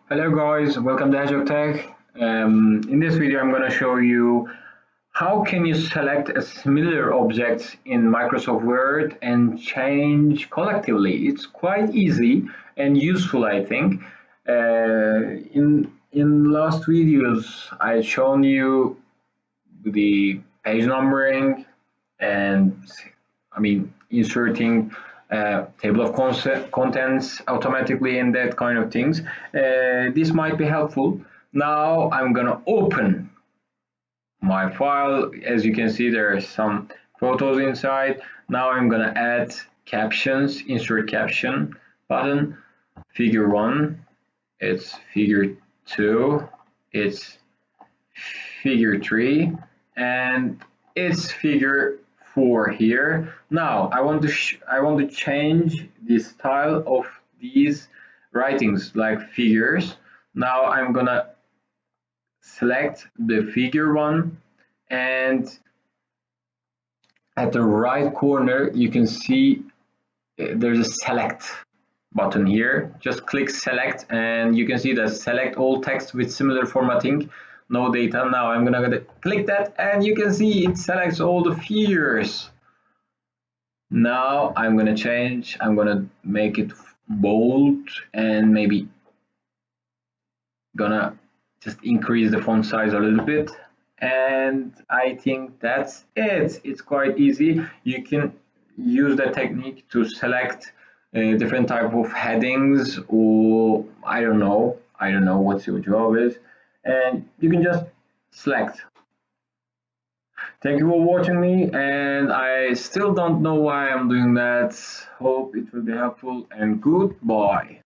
Hello guys, welcome to Hedgehog Tech. In this video I'm going to show you how can you select a similar object in Microsoft Word and change collectively. It's quite easy and useful, I think. In last videos I shown you the page numbering and inserting table of contents automatically and that kind of things. This might be helpful. Now I'm gonna open my file. As you can see, there are some photos inside. Now I'm gonna add captions, insert caption button, figure 1, it's figure 2, it's figure 3, and it's figure 4 here. Now I want to change the style of these writings like figures. Now I'm gonna select the figure 1, and at the right corner you can see there's a select button here. Just click select and you can see that select all text with similar formatting, no data. Now I'm gonna click that and you can see it selects all the figures. Now I'm gonna make it bold and maybe gonna just increase the font size a little bit, and I think that's it. It's quite easy. You can use that technique to select different type of headings, or I don't know what your job is, and you can just select. Thank you for watching me, and I still don't know why I'm doing that. Hope it will be helpful, and goodbye.